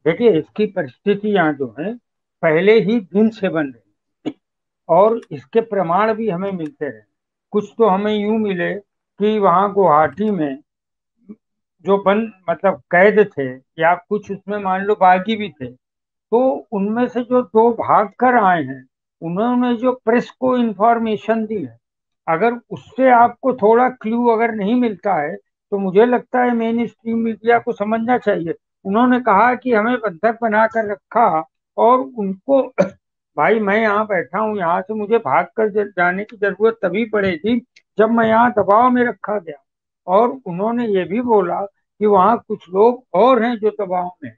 देखिए, इसकी परिस्थितियां जो है पहले ही दिन से बन रही, और इसके प्रमाण भी हमें मिलते रहे। कुछ तो हमें यूं मिले कि वहां गुवाहाटी में जो बंद मतलब कैद थे, या कुछ उसमें मान लो बागी भी थे, तो उनमें से जो दो भाग कर आए हैं, उन्होंने जो प्रेस को इंफॉर्मेशन दी है, अगर उससे आपको थोड़ा क्लू अगर नहीं मिलता है, तो मुझे लगता है मेन स्ट्रीम मीडिया को समझना चाहिए। उन्होंने कहा कि हमें बंधक बना कर रखा, और उनको भाई मैं यहाँ बैठा हूँ, यहाँ से मुझे भाग कर जाने की जरूरत तभी पड़ेगी जब मैं यहाँ दबाव में रखा गया। और उन्होंने ये भी बोला कि वहाँ कुछ लोग और हैं जो दबाव में हैं।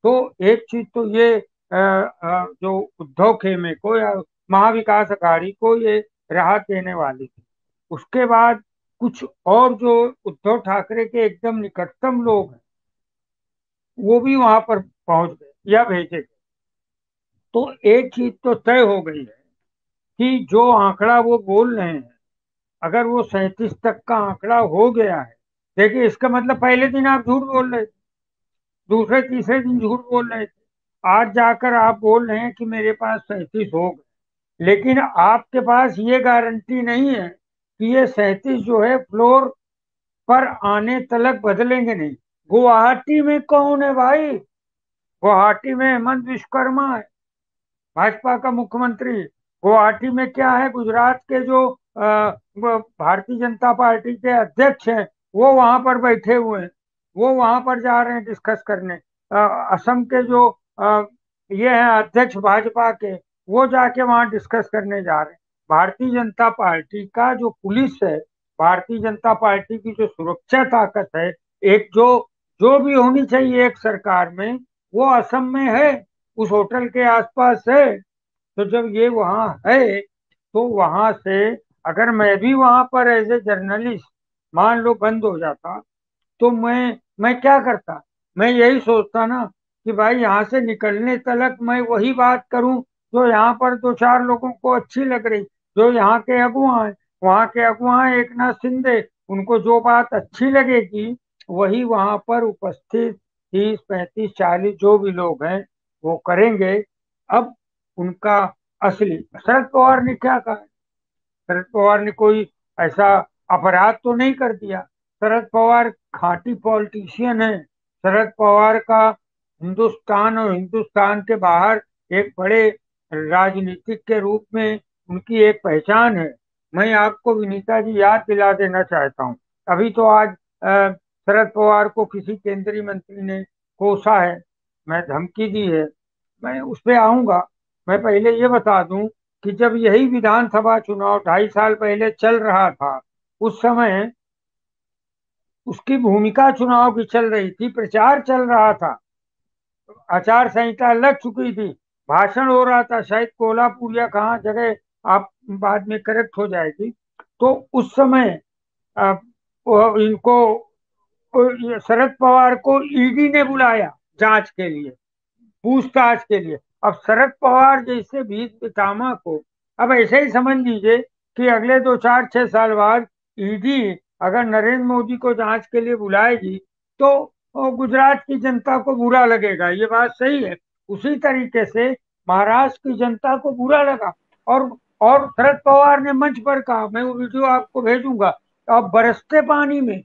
तो एक चीज तो ये जो उद्धव खेमे को या महाविकास अघाड़ी को ये राहत देने वाली थी। उसके बाद कुछ और जो उद्धव ठाकरे के एकदम निकटतम लोग हैं, वो भी वहां पर पहुंच गए या भेजे गए। तो एक चीज तो तय हो गई है कि जो आंकड़ा वो बोल रहे हैं, अगर वो 37 तक का आंकड़ा हो गया है, देखिए इसका मतलब पहले दिन आप झूठ बोल रहे थे, दूसरे तीसरे दिन झूठ बोल रहे थे, आज जाकर आप बोल रहे हैं कि मेरे पास 37 हो गए। लेकिन आपके पास ये गारंटी नहीं है कि ये 37 जो है फ्लोर पर आने तलक बदलेंगे नहीं। गुवाहाटी में कौन है भाई? गुवाहाटी में हेमंत विश्वकर्मा है, भाजपा का मुख्यमंत्री। गुवाहाटी में क्या है, गुजरात के जो वो भारतीय जनता पार्टी के अध्यक्ष हैं, वो वहां पर बैठे हुए हैं, वो वहां पर जा रहे हैं डिस्कस करने। असम के जो ये हैं अध्यक्ष भाजपा के, वो जाके वहां डिस्कस करने जा रहे हैं। भारतीय जनता पार्टी का जो पुलिस है, भारतीय जनता पार्टी की जो सुरक्षा ताकत है, एक जो जो भी होनी चाहिए एक सरकार में, वो असम में है, उस होटल के आसपास है। तो जब ये वहां है, तो वहां से अगर मैं भी वहां पर एज ए जर्नलिस्ट मान लो बंद हो जाता, तो मैं क्या करता? मैं यही सोचता ना कि भाई यहाँ से निकलने तलक मैं वही बात करूं जो यहाँ पर दो चार लोगों को अच्छी लग रही, जो यहाँ के अगुआ हैं। वहाँ के अगुआ हैं एक नाथ शिंदे, उनको जो बात अच्छी लगेगी वही वहां पर उपस्थित 30 35 40 जो भी लोग हैं वो करेंगे। अब उनका असली शरद पवार ने क्या कहा? शरद पवार ने कोई ऐसा अपराध तो नहीं कर दिया। शरद पवार खांटी पॉलिटिशियन है। शरद पवार का हिंदुस्तान और हिंदुस्तान के बाहर एक बड़े राजनीतिक के रूप में उनकी एक पहचान है। मैं आपको विनीता जी याद दिला देना चाहता हूँ, अभी तो आज शरद पवार को किसी केंद्रीय मंत्री ने कोसा है, मैं धमकी दी है, मैं उस पर आऊंगा। मैं पहले ये बता दूं कि जब यही विधानसभा चुनाव 2.5 साल पहले चल रहा था, उस समय उसकी भूमिका चुनाव की चल रही थी, प्रचार चल रहा था, आचार संहिता लग चुकी थी, भाषण हो रहा था, शायद कोल्हापुर या कहाँ जगह, आप बाद में करेक्ट हो जाएगी। तो उस समय अ, इनको शरद पवार को ईडी ने बुलाया जांच के लिए, पूछताछ के लिए। अब शरद पवार जैसे भीष पितामह को, अब ऐसे ही समझ लीजिए कि अगले 2 4 6 साल बाद ईडी अगर नरेंद्र मोदी को जांच के लिए बुलाएगी, तो गुजरात की जनता को बुरा लगेगा, ये बात सही है। उसी तरीके से महाराष्ट्र की जनता को बुरा लगा, और और शरद पवार ने मंच पर कहा, मैं वो वीडियो आपको भेजूंगा, अब बरसते पानी में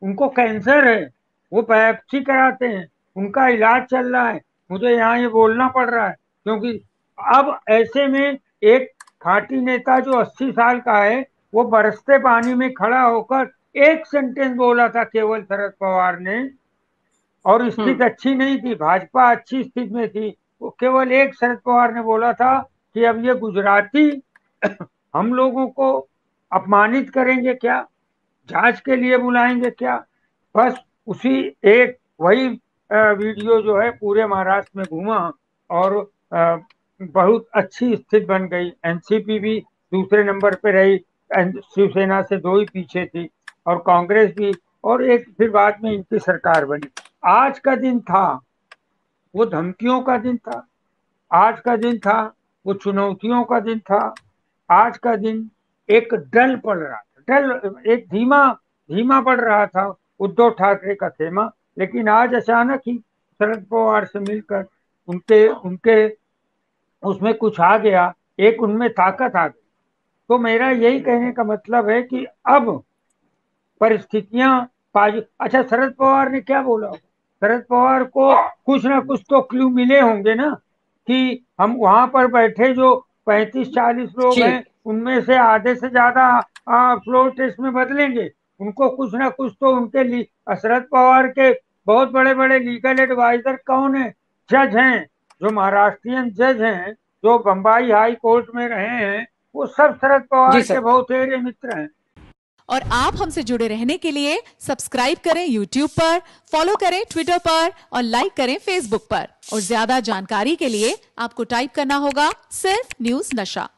उनको कैंसर है, वो बायोप्सी कराते हैं, उनका इलाज चल रहा है, मुझे यहाँ ये बोलना पड़ रहा है क्योंकि अब ऐसे में एक खाटी नेता जो 80 साल का है, वो बरसते पानी में खड़ा होकर एक सेंटेंस बोला था केवल शरद पवार ने, और हम्म। स्थिति अच्छी नहीं थी, भाजपा अच्छी स्थिति में थी। वो केवल एक शरद पवार ने बोला था कि अब ये गुजराती हम लोगों को अपमानित करेंगे क्या, जांच के लिए बुलाएंगे क्या? बस उसी एक वही वीडियो जो है पूरे महाराष्ट्र में घूमा, और बहुत अच्छी स्थिति बन गई। एनसीपी भी दूसरे नंबर पे रही, शिवसेना से दो ही पीछे थी, और कांग्रेस भी, और एक फिर बाद में इनकी सरकार बनी। आज का दिन था वो धमकियों का दिन था, आज का दिन था वो चुनौतियों का दिन था, आज का दिन एक डल पड़ रहा था, डल एक धीमा धीमा पड़ रहा था उद्धव ठाकरे का खेमा। लेकिन आज अचानक ही शरद पवार से मिलकर उनके उनके उसमें कुछ आ गया, एक उनमें ताकत आ गई। तो मेरा यही कहने का मतलब है कि अब परिस्थितियां अच्छा, शरद पवार ने क्या बोला? शरद पवार को कुछ ना कुछ तो क्लू मिले होंगे ना, कि हम वहां पर बैठे जो 35-40 लोग जी। हैं, उनमें से आधे से ज्यादा फ्लोर टेस्ट में बदलेंगे। उनको कुछ ना कुछ तो उनके लिए शरद पवार के बहुत बड़े बड़े लीगल एडवाइजर कौन है? जज हैं, जो महाराष्ट्रियन जज हैं, जो बम्बई हाई कोर्ट में रहे हैं, वो सब शरद जी पवार के सर। बहुतेरे मित्र हैं। और आप हमसे जुड़े रहने के लिए सब्सक्राइब करें YouTube पर, फॉलो करें ट्विटर पर और लाइक करें Facebook पर। और ज्यादा जानकारी के लिए आपको टाइप करना होगा सिर्फ न्यूज नशा।